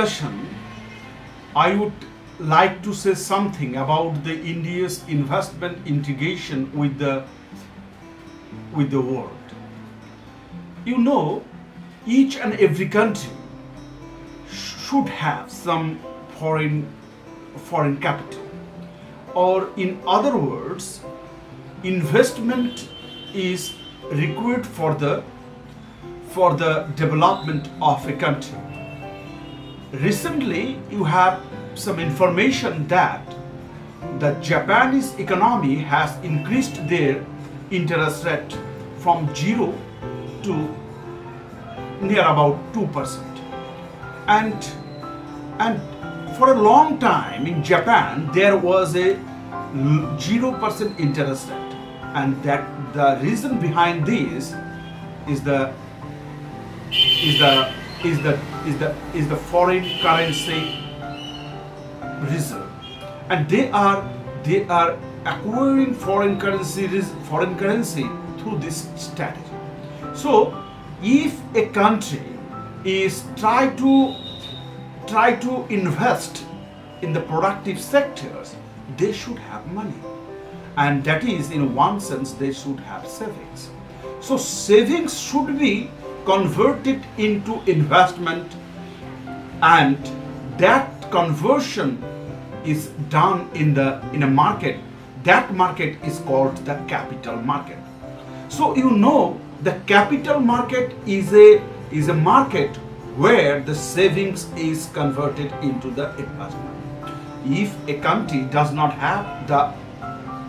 discussion, I would like to say something about the India's investment integration with the world. You know, each and every country should have some foreign capital, or in other words, investment is required for the development of a country. Recently, you have some information that the Japanese economy has increased their interest rate from 0 to near about 2%. And for a long time in Japan there was a 0% interest rate, and that the reason behind this is the foreign currency reserve, and they are acquiring foreign currency through this strategy. So if a country is try to invest in the productive sectors, they should have money, and that is, in one sense, they should have savings. So savings should be converted into investment, and that conversion is done in a market. That market is called the capital market. So you know, the capital market is a market where the savings is converted into the investment. If a country does not have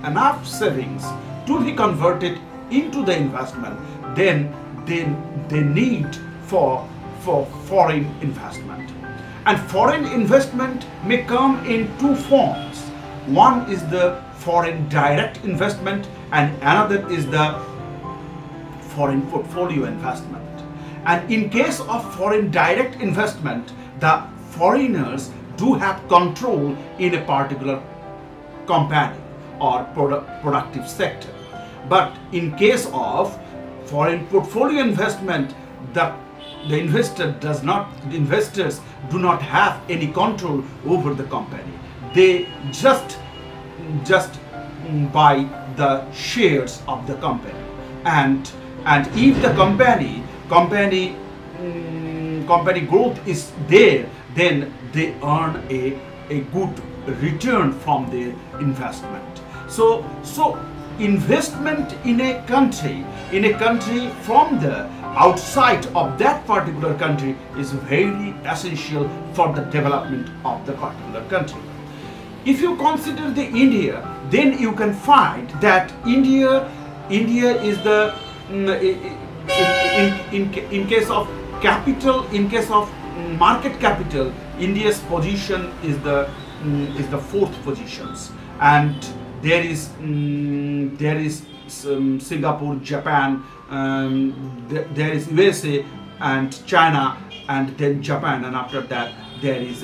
enough savings to be converted into the investment, then they need for foreign investment. And foreign investment may come in two forms. One is the foreign direct investment, and another is the foreign portfolio investment. And in case of foreign direct investment, the foreigners do have control in a particular company or productive sector. But in case of foreign portfolio investment, the investors do not have any control over the company. They just buy the shares of the company, and if the company growth is there, then they earn a good return from their investment. So investment in a country from the outside of that particular country is very essential for the development of the particular country. If you consider the India, then you can find that India is the in case of capital, in case of market capital, India's position is the fourth positions, and there is Singapore, Japan, there is USA and China, and then Japan, and after that there is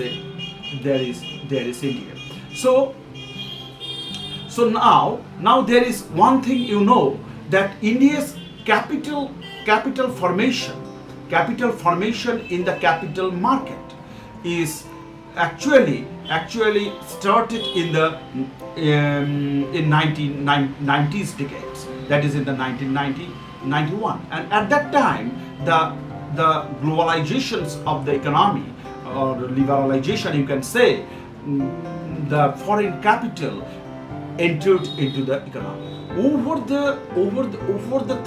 India. So now there is one thing, you know, that India's capital formation in the capital market is actually started in the in 1990s decades, that is in the 1991, and at that time the globalizations of the economy, or liberalization you can say, the foreign capital entered into the economy. Over the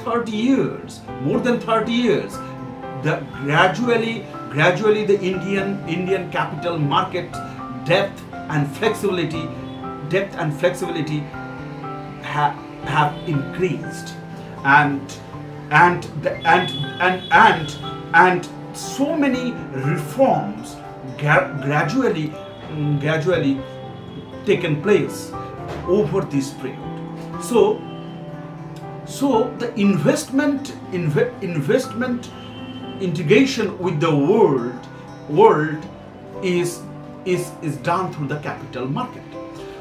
30 years, more than 30 years, gradually the Indian capital market depth and flexibility have increased, and so many reforms gradually taken place over this period. So the investment integration with the world is done through the capital market.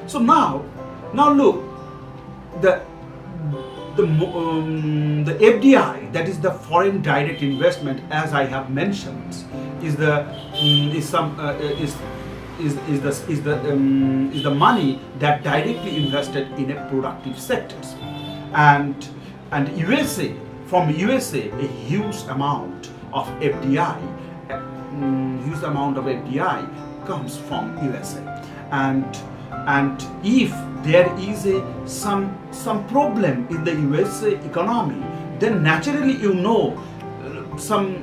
So now look, the FDI, that is the foreign direct investment, as I have mentioned, is the money that directly invested in a productive sectors, and USA, from USA, a huge amount of FDI, comes from USA, and if there is some problem in the USA economy, then naturally some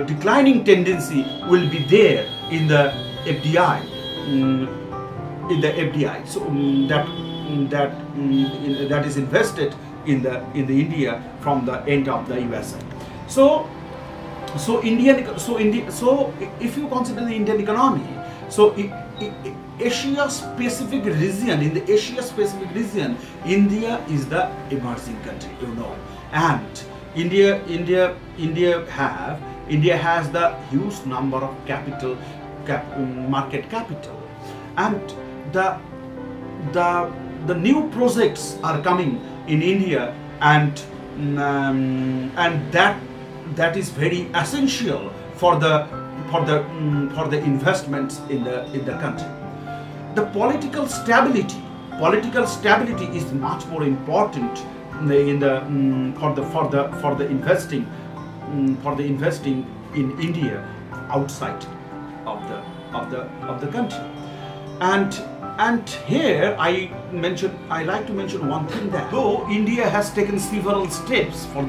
declining tendency will be there in the FDI, So that is invested in the India from the end of the USA. So if you consider the Indian economy, so Asia Pacific region, in the Asia Pacific region, India is the emerging country, and India has the huge number of market capital, and the new projects are coming in India, and that is very essential for the investments in the country. The political stability is much more important for the investing in India outside of the country. And here I like to mention one thing, that though India has taken several steps for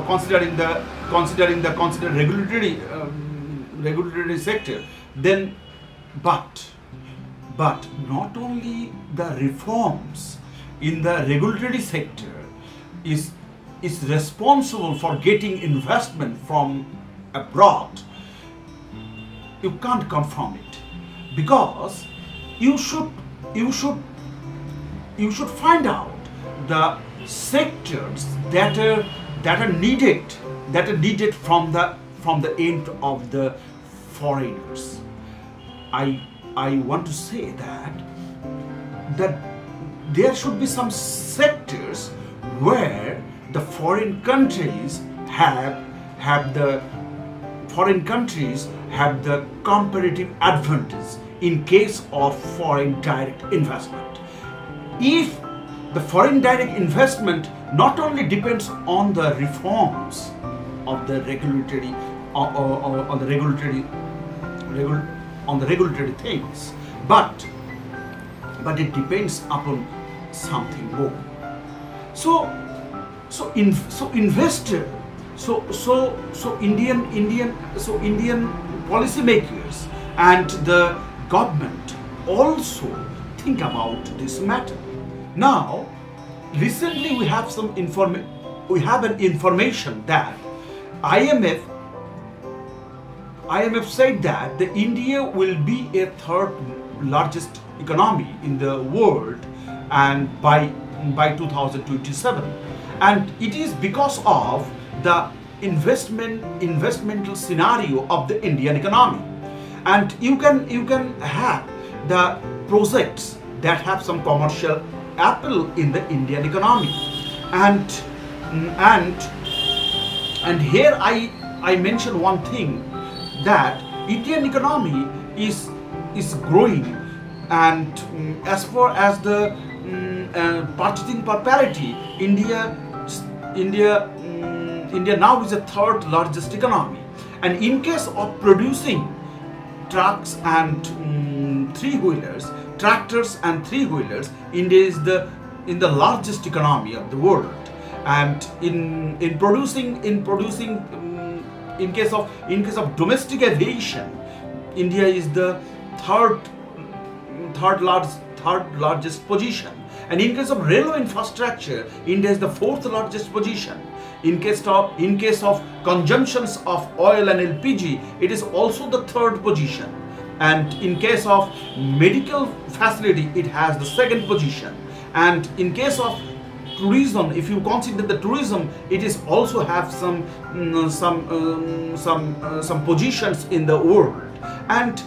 considering the regulatory sector, then but not only the reforms in the regulatory sector is responsible for getting investment from abroad. You can't come from it, because you should find out the sectors that are needed from the end of the foreigners. I want to say that there should be some sectors where the foreign countries have the comparative advantage in case of foreign direct investment. If the foreign direct investment not only depends on the reforms of the regulatory on the regulatory things, but it depends upon something more. So Indian policymakers and the government also think about this matter. Now, recently we have an information that IMF said that the India will be a third largest economy in the world, and by 2027, and it is because of the investmental scenario of the Indian economy. And you can have the projects that have some commercial appeal in the Indian economy, and here I mention one thing, that Indian economy is growing, and as far as the purchasing power parity, India now is the third largest economy, and in case of producing trucks and tractors and three-wheelers, India is the largest economy of the world. And in case of domestic aviation, India is the third largest position. And in case of railway infrastructure, India is the fourth largest position. In case of consumptions of oil and LPG, it is also the third position. And in case of medical facility, it has the second position. And in case of tourism, if you consider the tourism, it is also have some positions in the world. And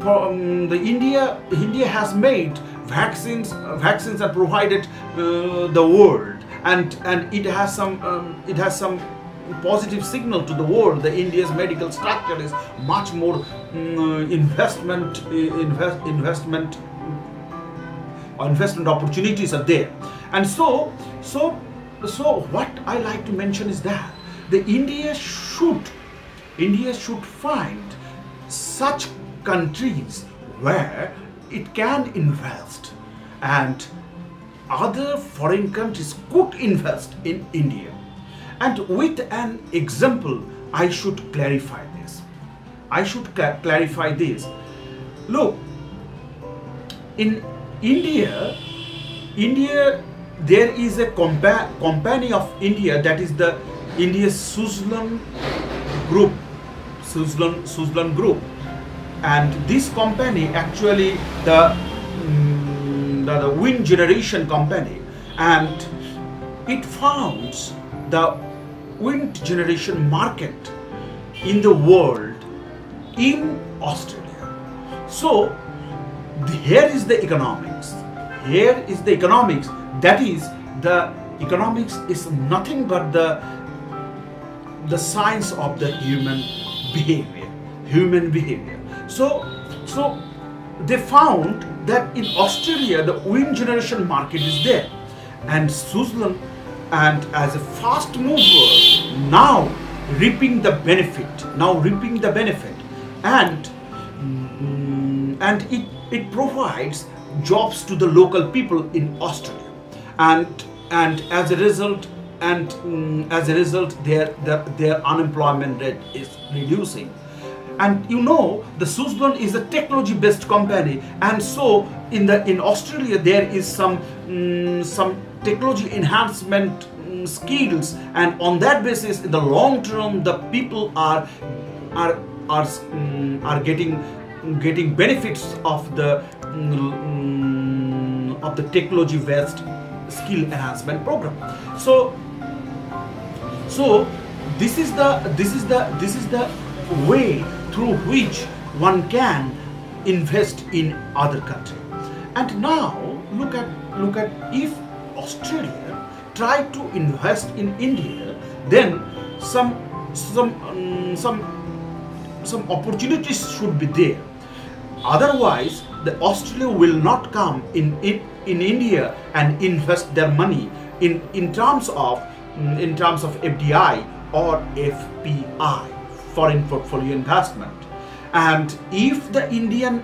the India has made vaccines and provided the world, and it has some positive signal to the world. The India's medical structure is much more investment opportunities are there. And so what I like to mention is that the India should find such countries where it can invest, and other foreign countries could invest in India. And with an example, I should clarify this. Look, in India, there is a company of India, that is the India's Suzlon Group. And this company, actually the wind generation company, and it founds the wind generation market in the world in Australia. So here is the economics. That is, the economics is nothing but the science of the human behavior. So they found that in Australia the wind generation market is there, and Suzlon, and as a fast mover, now reaping the benefit, and it provides jobs to the local people in Australia, and as a result their unemployment rate is reducing. And you know, the Suzlon is a technology-based company, and so in Australia there is some technology enhancement skills, and on that basis, in the long term, the people are getting benefits of the technology-based skill enhancement program. So this is the way through which one can invest in other country. And now look at if Australia try to invest in India, then some opportunities should be there. Otherwise, the Australia will not come in India and invest their money in terms of FDI or FPI, foreign portfolio investment. And if the Indian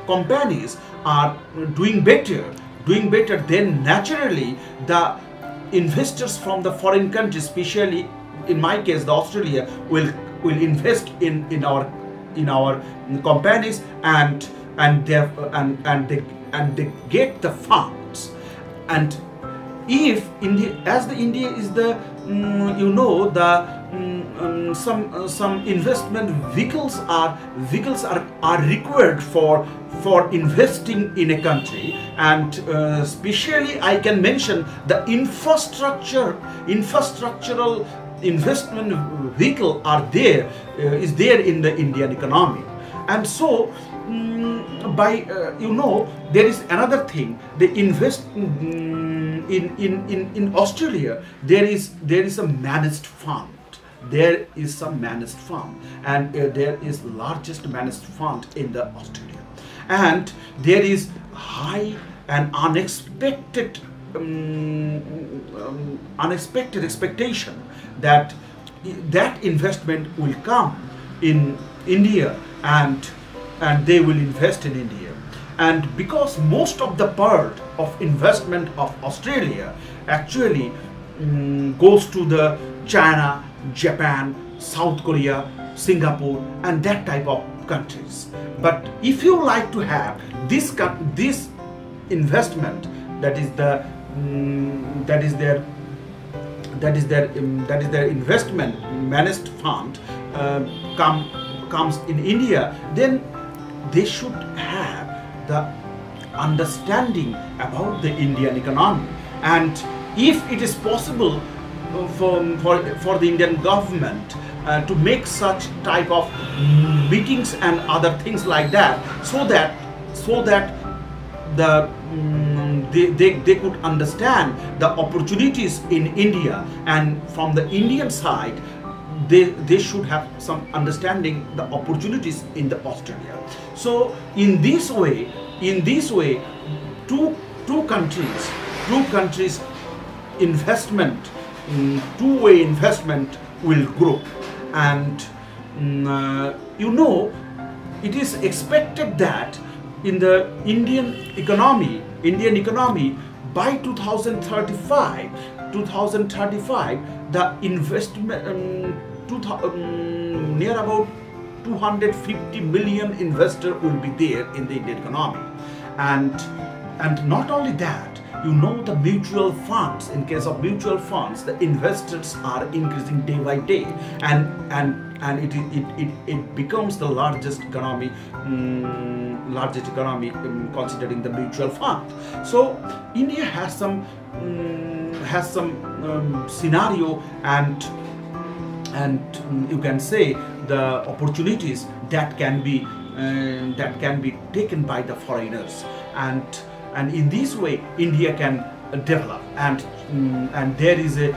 companies are doing better, then naturally the investors from the foreign countries, especially in my case the Australia, will invest in our companies, and they get the funds. And if India is the some investment vehicles are required for investing in a country, and especially I can mention the infrastructural investment vehicle is there in the Indian economy. And so there is another thing, the in Australia there is a managed fund. There is some managed fund, and there is largest managed fund in the Australia, and there is high and unexpected expectation that investment will come in India, and they will invest in India. And because most of the part of investment of Australia actually goes to the China, Japan, South Korea, Singapore, and that type of countries. But if you like to have this investment, that is their investment managed fund comes in India, then they should have the understanding about the Indian economy. And if it is possible for the Indian government to make such type of meetings and other things like that, so that the they could understand the opportunities in India, and from the Indian side they should have some understanding the opportunities in the Australia. So in this way two countries investment, two-way investment will grow. And it is expected that in the Indian economy by 2035 the investment near about 250 million investor will be there in the Indian economy. And not only that, the mutual funds, in case of mutual funds, the investors are increasing day by day, and it becomes the largest economy considering the mutual fund. So India has some scenario and you can say the opportunities that can be taken by the foreigners, and in this way India can develop, and there is a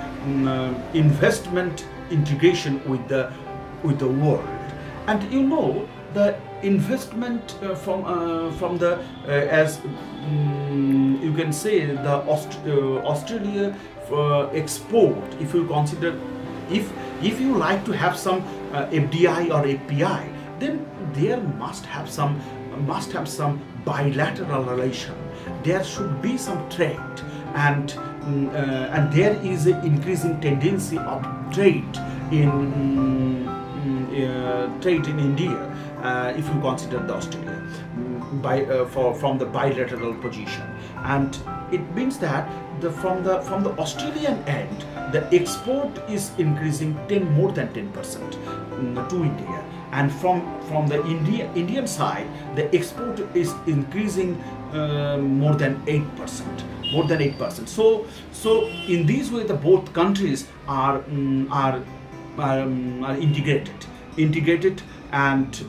investment integration with the world. And the investment from the as you can say the Australia export, if you consider, if you like to have some FDI or API, then there must have some bilateral relation. There should be some trade, and there is an increasing tendency of trade in India, if you consider the Australia from the bilateral position. And it means that from the Australian end, the export is increasing more than 10% to India, and from the Indian side, the export is increasing more than 8%. So in this way, the both countries are integrated, and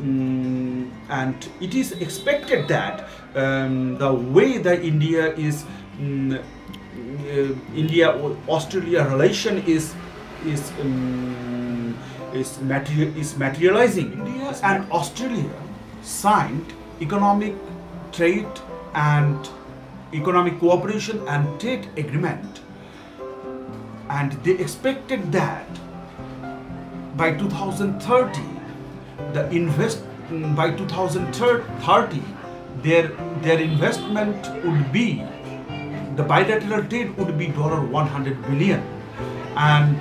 it is expected that the way the Australia relation is materializing. India and Australia signed economic trade and economic cooperation and trade agreement, and they expected that by 2030 by 2030 their investment would be, the bilateral trade would be $100 billion, and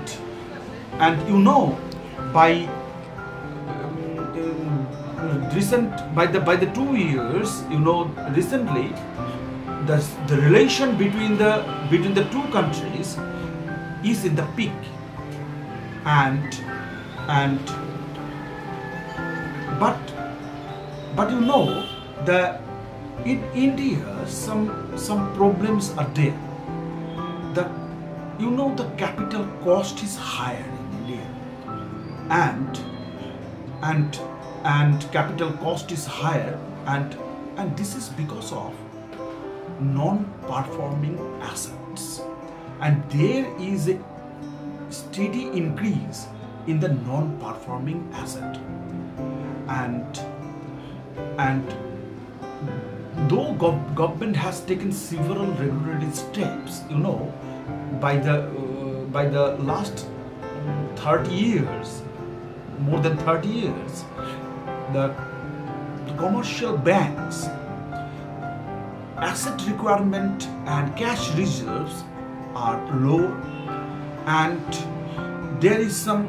by the 2 years, recently the relation between the two countries is in the peak, but in India some problems are there. The capital cost is higher in India, and capital cost is higher, and this is because of non-performing assets, and there is a steady increase in the non-performing asset, and though government has taken several regulatory steps, by the last 30 years, more than 30 years, the commercial banks asset requirement and cash reserves are low, and there is some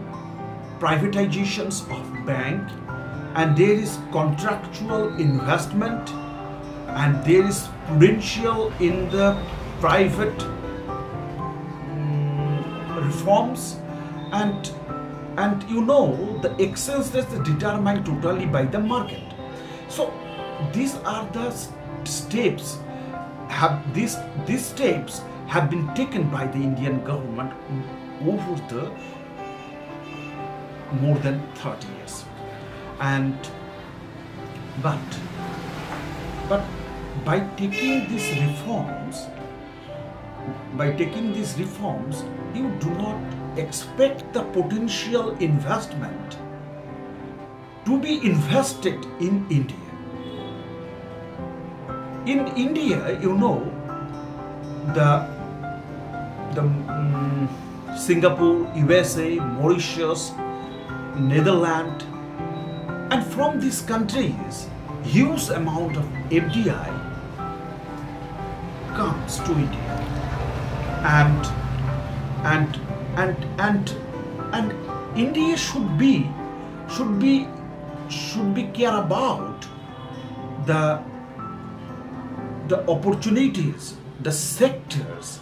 privatizations of bank, and there is contractual investment, and there is prudential in the private reforms, and the excess is determined totally by the market. So these are the steps. These steps have been taken by the Indian government over the more than 30 years. And but by taking these reforms, you do not expect the potential investment to be invested in India. In India, you know, the Singapore, USA, Mauritius, Netherlands, and from these countries, huge amount of FDI comes to India, and India should be care about the opportunities, the sectors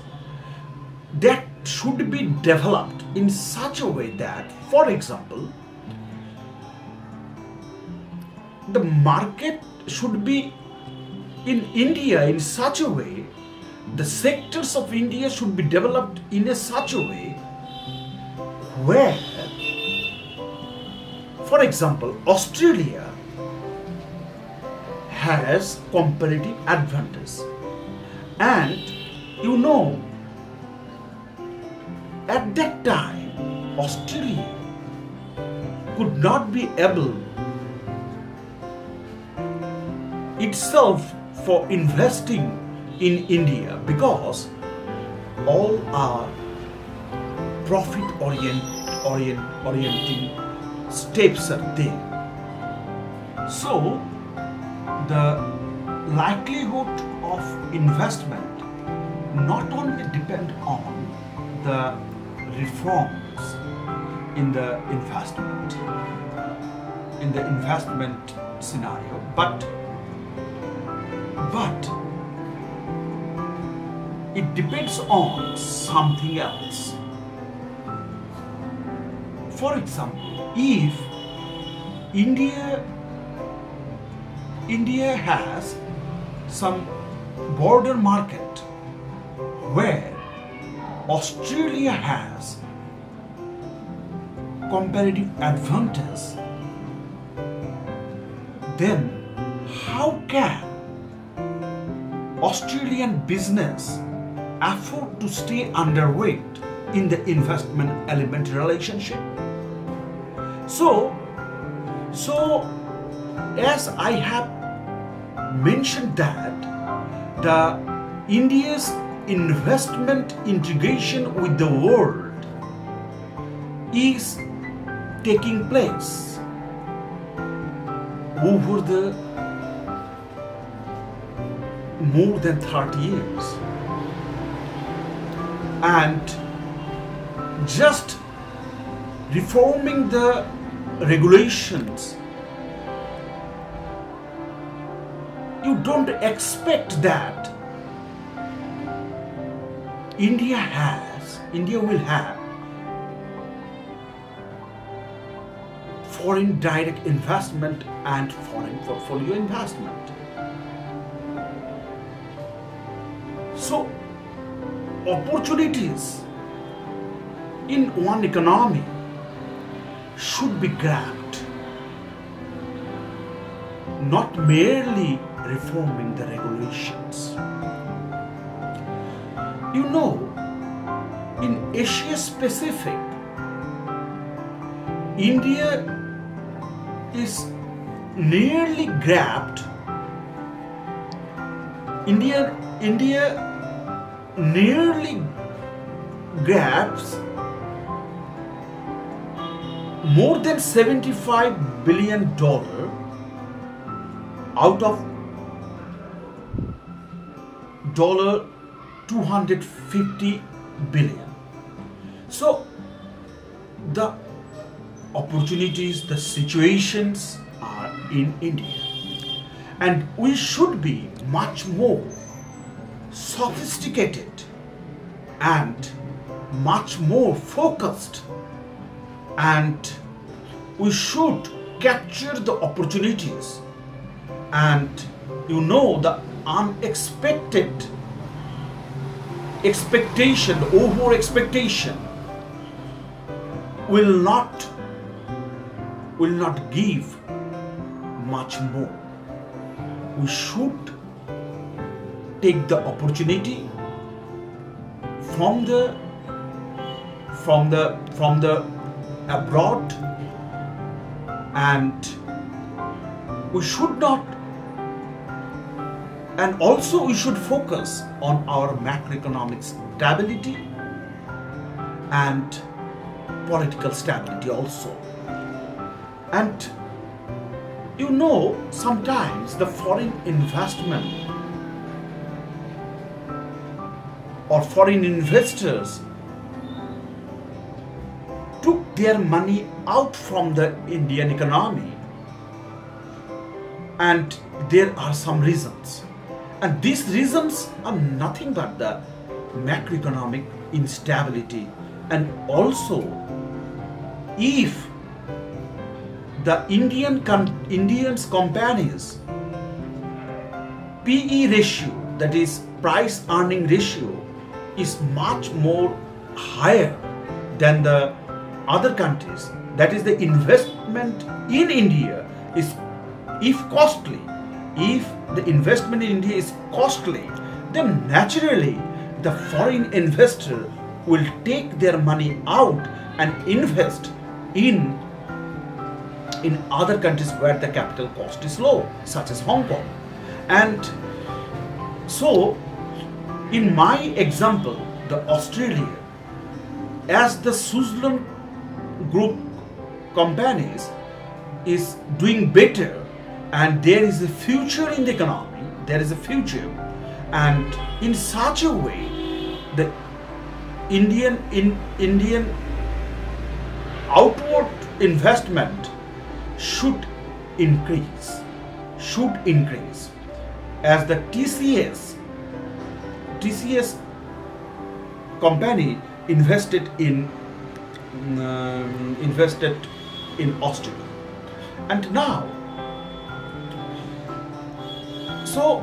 that should be developed in such a way that, for example, the market should be in India in such a way, the sectors of India should be developed in such a way where, for example, Australia has comparative advantage, and you know, at that time Australia could not be able itself for investing in India because all our profit orienting steps are there. So the likelihood of investment not only depend on the reforms in the investment scenario, but it depends on something else. For example, if India has some border market where Australia has comparative advantage, then how can Australian business afford to stay underweight in the investment element relationship? So as I have mentioned that the India's investment integration with the world is taking place over the more than 30 years, and just reforming the regulations, you don't expect that India will have foreign direct investment and foreign portfolio investment. So opportunities in one economy should be grabbed, not merely reforming the regulations. You know, in Asia Pacific, India is nearly grabbed. India nearly grabs more than $75 billion out of $250 billion. So the opportunities, the situations are in India, and we should be much more sophisticated and much more focused, and we should capture the opportunities, and you know, the unexpected expectation, over expectation will not will not give much more. We should take the opportunity from the abroad, and we should not, and also we should focus on our macroeconomic stability and political stability also. And you know, sometimes the foreign investment or foreign investors took their money out from the Indian economy, and there are some reasons, and these reasons are nothing but the macroeconomic instability. And also, if the Indians companies PE ratio, that is price earning ratio, is much more higher than the other countries, that is the investment in India is, if costly, if the investment in India is costly, then naturally the foreign investor will take their money out and invest in other countries where the capital cost is low, such as Hong Kong. And so, in my example, the Australia, as the Suzlon Group companies is doing better, and there is a future in the economy, there is a future, and in such a way, the Indian outward investment should increase, as the TCS company invested in Australia. And now, so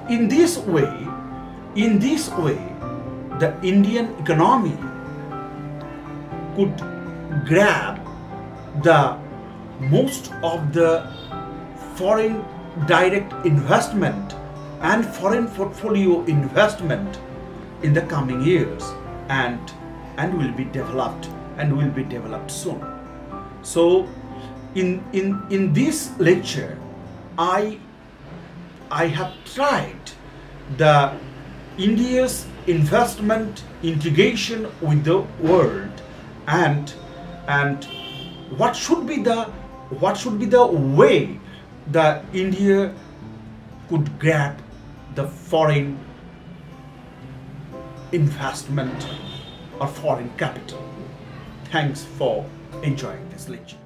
in this way, the Indian economy could grab the most of the foreign direct investment and foreign portfolio investment in the coming years, and will be developed soon. So in this lecture, I have tried the India's investment integration with the world, and what should be the way that India could grab the foreign investment or foreign capital. Thanks for enjoying this lecture.